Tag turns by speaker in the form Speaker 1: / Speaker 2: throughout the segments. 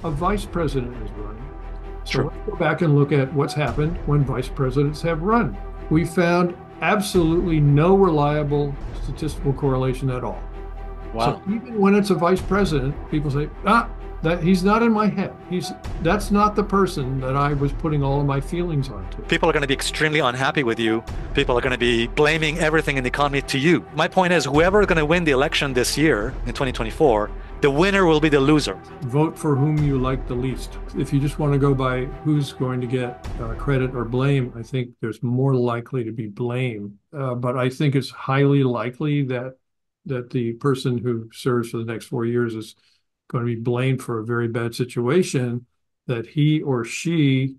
Speaker 1: a vice president is running. So
Speaker 2: True.
Speaker 1: let's go back and look at what's happened when vice presidents have run. We found absolutely no reliable statistical correlation at all. So
Speaker 2: Wow.
Speaker 1: even when it's a vice president, people say, that he's not in my head. That's not the person that I was putting all of my feelings onto.
Speaker 2: People are going to be extremely unhappy with you. People are going to be blaming everything in the economy to you. My point is, whoever is going to win the election this year in 2024, the winner will be the loser.
Speaker 1: Vote for whom you like the least. If you just want to go by who's going to get credit or blame, I think there's more likely to be blame. But I think it's highly likely that the person who serves for the next 4 years is going to be blamed for a very bad situation that he or she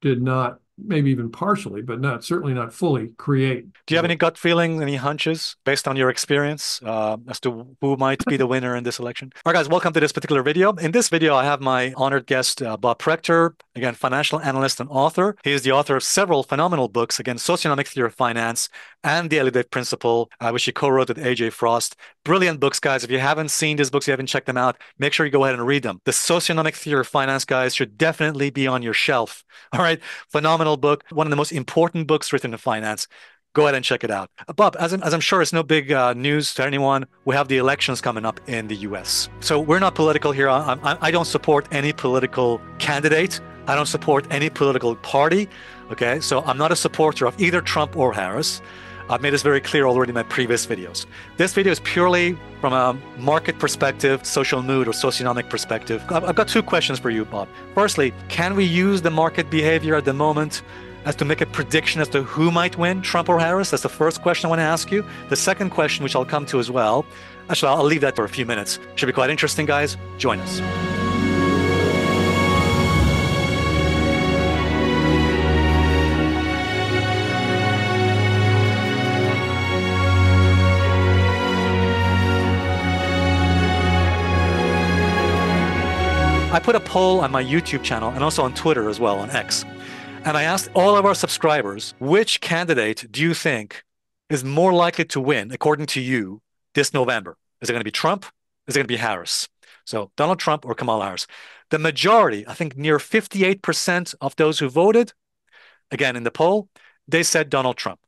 Speaker 1: did not, maybe even partially, but not certainly not fully create.
Speaker 2: Do you have any gut feelings, any hunches based on your experience as to who might be the winner in this election? All right, guys, welcome to this particular video. In this video, I have my honored guest, Bob Prechter, again, financial analyst and author. He is the author of several phenomenal books, again, Socioeconomic Theory of Finance and The Elliott Principle, which he co-wrote with A.J. Frost. Brilliant books, guys. If you haven't seen these books, you haven't checked them out, make sure you go ahead and read them. The Socioeconomic Theory of Finance, guys, should definitely be on your shelf. All right, phenomenal book, one of the most important books written in finance. Go ahead and check it out. Bob, as I'm sure it's no big news to anyone, we have the elections coming up in the US. So we're not political here. I don't support any political candidate. I don't support any political party. Okay, so I'm not a supporter of either Trump or Harris. I've made this very clear already in my previous videos. This video is purely from a market perspective, social mood, or socioeconomic perspective. I've got two questions for you, Bob. Firstly, can we use the market behavior at the moment as to make a prediction as to who might win, Trump or Harris? That's the first question I want to ask you. The second question, which I'll come to as well, actually, I'll leave that for a few minutes. Should be quite interesting, guys. Join us. I put a poll on my YouTube channel and also on Twitter as well, on X. And I asked all of our subscribers, which candidate do you think is more likely to win, according to you, this November? Is it going to be Trump? Is it going to be Harris? So Donald Trump or Kamala Harris? The majority, I think near 58% of those who voted, again, in the poll, they said Donald Trump.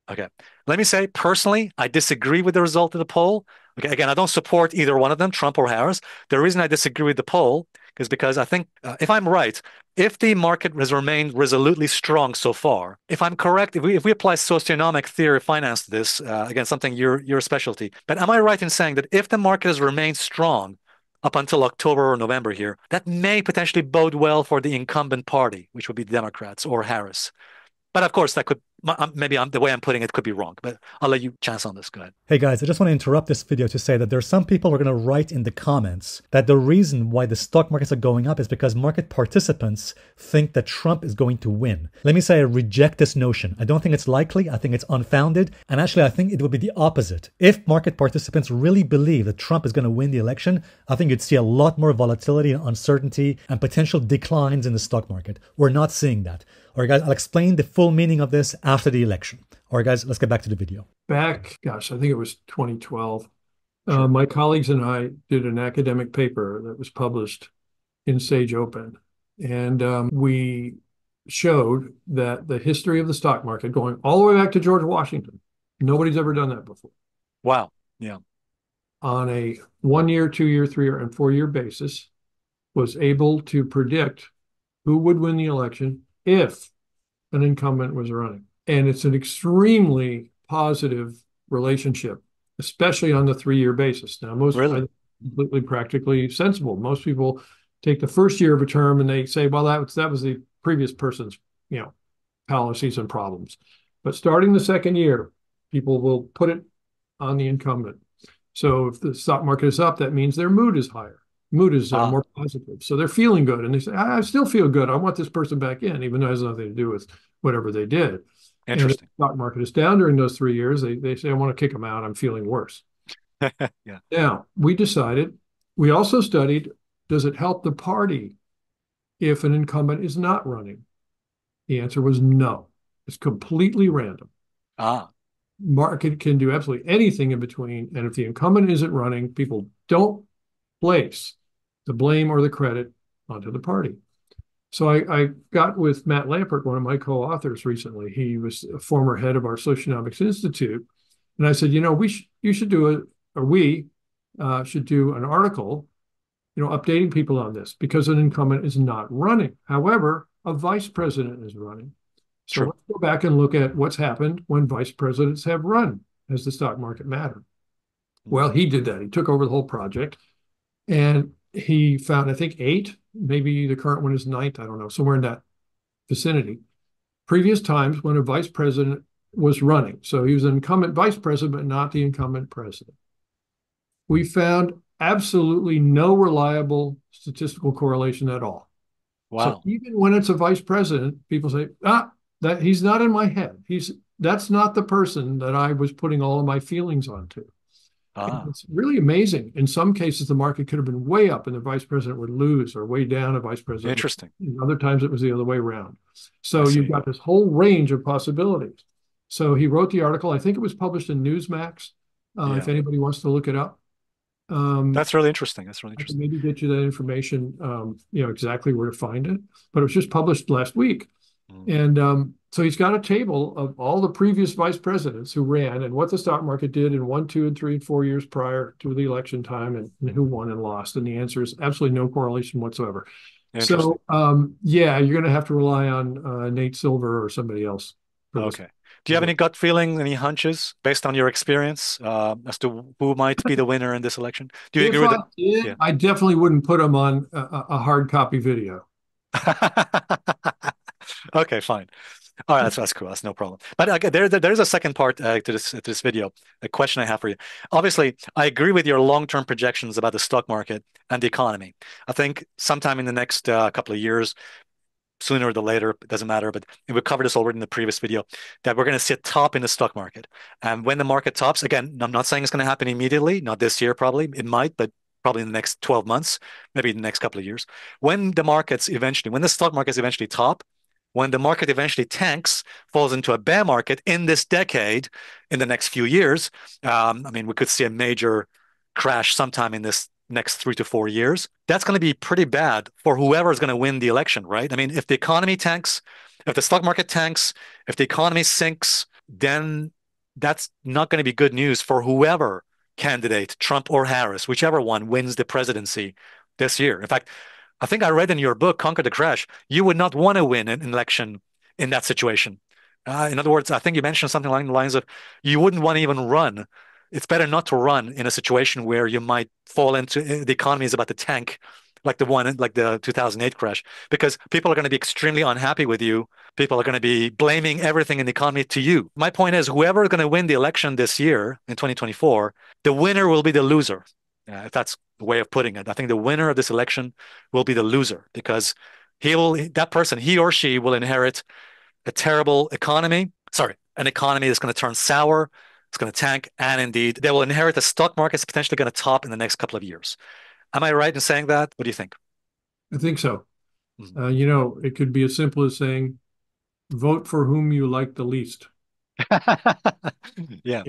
Speaker 2: Okay. Let me say, personally, I disagree with the result of the poll. Okay. Again, I don't support either one of them, Trump or Harris. The reason I disagree with the poll is because I think, if I'm right, if the market has remained resolutely strong so far, if I'm correct, if we apply socioeconomic theory of finance to this, again, something your specialty, but am I right in saying that if the market has remained strong up until October or November here, that may potentially bode well for the incumbent party, which would be the Democrats or Harris? But of course, that could, maybe the way I'm putting it could be wrong, but I'll let you chance on this. Go ahead.
Speaker 3: Hey guys, I just want to interrupt this video to say that there are some people who are going to write in the comments that the reason why the stock markets are going up is because market participants think that Trump is going to win. Let me say I reject this notion. I don't think it's likely. I think it's unfounded. And actually, I think it would be the opposite. If market participants really believe that Trump is going to win the election, I think you'd see a lot more volatility and uncertainty and potential declines in the stock market. We're not seeing that. All right, guys, I'll explain the full meaning of this after the election. All right, guys, let's get back to the video.
Speaker 1: Back, gosh, I think it was 2012.
Speaker 2: Sure.
Speaker 1: My colleagues and I did an academic paper that was published in Sage Open. And we showed that the history of the stock market, going all the way back to George Washington, nobody's ever done that before,
Speaker 2: Wow. Yeah.
Speaker 1: on a 1 year, 2 year, 3 year, and 4 year basis, was able to predict who would win the election if an incumbent was running. And it's an extremely positive relationship, especially on the 3 year basis. Now, most
Speaker 2: Really?
Speaker 1: are completely practically sensible. Most people take the first year of a term and they say, well, that was the previous person's, policies and problems. But starting the second year, people will put it on the incumbent. So if the stock market is up, that means their mood is higher. Mood is
Speaker 2: Ah,
Speaker 1: more positive. So they're feeling good. And they say, I still feel good. I want this person back in, even though it has nothing to do with whatever they did. And if the
Speaker 2: interesting.
Speaker 1: stock market is down during those 3 years, they say, I want to kick them out. I'm feeling worse.
Speaker 2: Yeah.
Speaker 1: Now, we also studied, does it help the party if an incumbent is not running? The answer was no. It's completely random.
Speaker 2: Ah,
Speaker 1: Market can do absolutely anything in between. And if the incumbent isn't running, people don't place the blame or the credit onto the party. So I got with Matt Lampert, one of my co-authors recently. He was a former head of our Socionomics Institute. And I said, you should do we should do an article, updating people on this because an incumbent is not running. However, a vice president is running. So
Speaker 2: True.
Speaker 1: let's go back and look at what's happened when vice presidents have run. Has the stock market mattered? Well, he did that. He took over the whole project and he found, I think, 8, maybe the current one is 9th, I don't know, somewhere in that vicinity. Previous times when a vice president was running. So he was an incumbent vice president, but not the incumbent president. We found absolutely no reliable statistical correlation at all.
Speaker 2: Wow.
Speaker 1: So even when it's a vice president, people say, that he's not in my head. That's not the person that I was putting all of my feelings onto. It's really amazing. In some cases, the market could have been way up and the vice president would lose, or way down, a vice president.
Speaker 2: Interesting.
Speaker 1: Other times it was the other way around. So you've got this whole range of possibilities. So he wrote the article. I think it was published in Newsmax, if anybody wants to look it up.
Speaker 2: That's really interesting. I can
Speaker 1: maybe get you that information, exactly where to find it. But it was just published last week. And so he's got a table of all the previous vice presidents who ran and what the stock market did in 1, 2, and 3, and 4 years prior to the election time, and who won and lost. And the answer is absolutely no correlation whatsoever. So, you're going to have to rely on Nate Silver or somebody else.
Speaker 2: Okay. Do you have any gut feeling, any hunches based on your experience as to who might be the winner in this election? Do you agree with
Speaker 1: it? I definitely wouldn't put him on a hard copy video.
Speaker 2: Okay, fine. All right, that's cool. That's no problem. But there's a second part to this video. A question I have for you. Obviously, I agree with your long-term projections about the stock market and the economy. I think sometime in the next couple of years, sooner or later, it doesn't matter, but we covered this already in the previous video, that we're going to see a top in the stock market. And when the market tops, again, I'm not saying it's going to happen immediately, not this year probably. It might, but probably in the next 12 months, maybe in the next couple of years. When the stock markets eventually top, when the market eventually tanks, falls into a bear market in this decade, in the next few years, we could see a major crash sometime in this next 3 to 4 years. That's going to be pretty bad for whoever is going to win the election, right? If the economy tanks, if the stock market tanks, if the economy sinks, then that's not going to be good news for whoever candidate, Trump or Harris, whichever one wins the presidency this year. In fact, I think I read in your book, Conquer the Crash, you would not want to win an election in that situation. In other words, I think you mentioned something along the lines of you wouldn't want to even run. It's better not to run in a situation where you might fall into the economy is about to tank, like the 2008 crash, because people are going to be extremely unhappy with you. People are going to be blaming everything in the economy to you. My point is, whoever is going to win the election this year in 2024, the winner will be the loser. If that's the way of putting it, I think the winner of this election will be the loser because he or she will inherit a terrible economy. Sorry, an economy that's going to turn sour, it's going to tank, and indeed, they will inherit a stock market that's potentially going to top in the next couple of years. Am I right in saying that? What do you think?
Speaker 1: I think so. It could be as simple as saying, vote for whom you like the least.
Speaker 2: Yeah.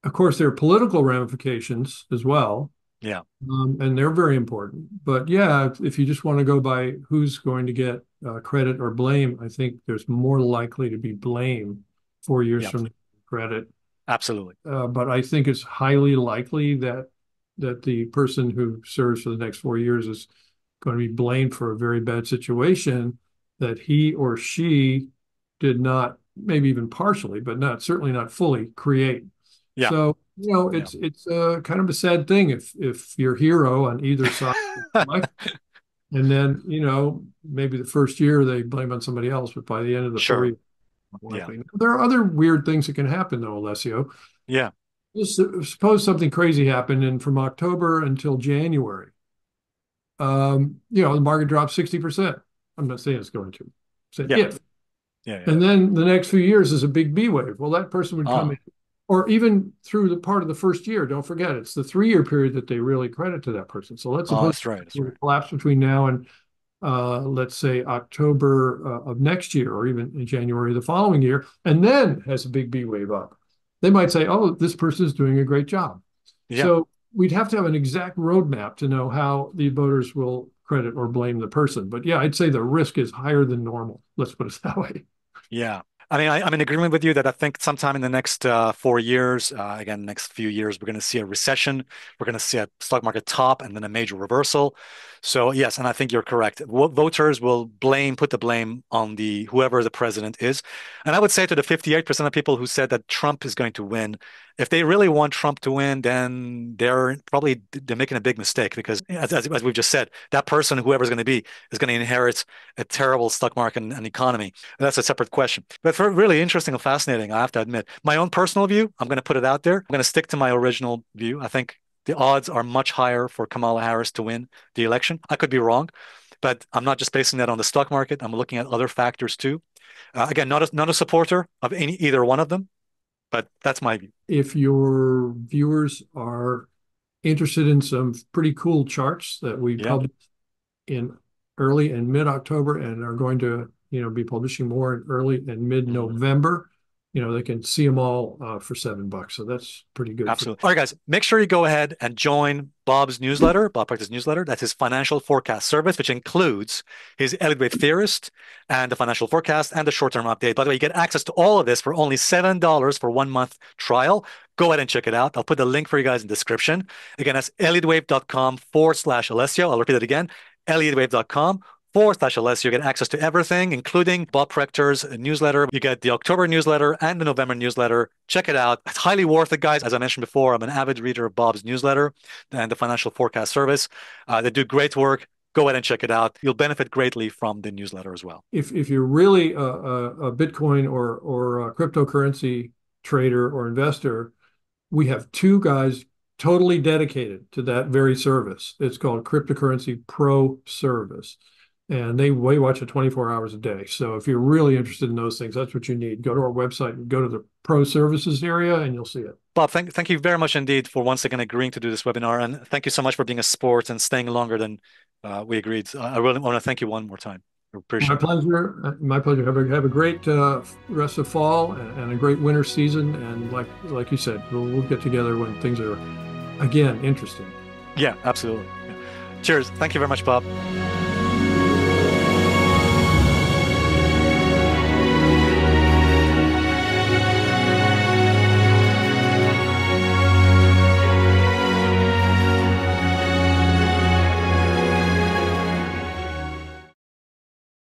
Speaker 1: Of course, there are political ramifications as well.
Speaker 2: Yeah.
Speaker 1: And they're very important. But yeah, if you just want to go by who's going to get credit or blame, I think there's more likely to be blame 4 years from now than credit.
Speaker 2: Absolutely.
Speaker 1: But I think it's highly likely that the person who serves for the next 4 years is going to be blamed for a very bad situation that he or she did not, maybe even partially, but certainly not fully create.
Speaker 2: Yeah.
Speaker 1: So, it's kind of a sad thing if your hero on either side, and then, maybe the first year they blame on somebody else, but by the end of the 4 years, there are other weird things that can happen though, Alessio.
Speaker 2: Yeah.
Speaker 1: Suppose something crazy happened, and from October until January, the market dropped 60%. I'm not saying it's going to. If.
Speaker 2: Yeah.
Speaker 1: And then the next few years is a big B wave. Well, that person would come in, or even through the part of the first year. Don't forget, it's the 3-year period that they really credit to that person. So let's suppose
Speaker 2: that's right.
Speaker 1: Collapse between now and let's say October of next year, or even in January of the following year, and then has a big B wave up. They might say, oh, this person is doing a great job. Yeah. So we'd have to have an exact roadmap to know how the voters will credit or blame the person. But yeah, I'd say the risk is higher than normal. Let's put it that way.
Speaker 2: Yeah. I mean, I'm in agreement with you that I think sometime in the next 4 years, again, next few years, we're going to see a recession. We're going to see a stock market top and then a major reversal. So yes, and I think you're correct. Voters will put the blame on whoever the president is. And I would say to the 58% of people who said that Trump is going to win, if they really want Trump to win, then they're making a big mistake because, as we've just said, that person, whoever's going to be, is going to inherit a terrible stock market and economy. That's a separate question. But for really interesting and fascinating, I have to admit, my own personal view, I'm going to put it out there. I'm going to stick to my original view. I think the odds are much higher for Kamala Harris to win the election. I could be wrong, but I'm not just basing that on the stock market. I'm looking at other factors too. Again, not a supporter of either one of them, but that's my view.
Speaker 1: If your viewers are interested in some pretty cool charts that we published in early and mid-October and are going to be publishing more in early and mid-November, they can see them all for $7. So that's pretty good.
Speaker 2: Absolutely. All right, guys, make sure you go ahead and join Bob's newsletter, Bob Prechter's newsletter. That's his financial forecast service, which includes his Elliott Wave Theorist and the financial forecast and the short-term update. By the way, you get access to all of this for only $7 for 1 month trial. Go ahead and check it out. I'll put the link for you guys in the description. Again, that's elliottwave.com/Alessio. I'll repeat it again, elliottwave.com/Alessio. You get access to everything, including Bob Prechter's newsletter. You get the October newsletter and the November newsletter. Check it out. It's highly worth it, guys. As I mentioned before, I'm an avid reader of Bob's newsletter and the financial forecast service. They do great work. Go ahead and check it out. You'll benefit greatly from the newsletter as well.
Speaker 1: If you're really a Bitcoin or a cryptocurrency trader or investor, we have two guys totally dedicated to that very service. It's called Cryptocurrency Pro Service. And they watch it 24 hours a day. So if you're really interested in those things, that's what you need. Go to our website and go to the Pro Services area and you'll see it.
Speaker 2: Bob, thank you very much indeed for once again agreeing to do this webinar. And thank you so much for being a sport and staying longer than we agreed. I really want to thank you one more time. I appreciate it.
Speaker 1: My pleasure. My pleasure. Have a great rest of fall and a great winter season. And like you said, we'll get together when things are, again, interesting.
Speaker 2: Yeah, absolutely. Yeah. Cheers. Thank you very much, Bob.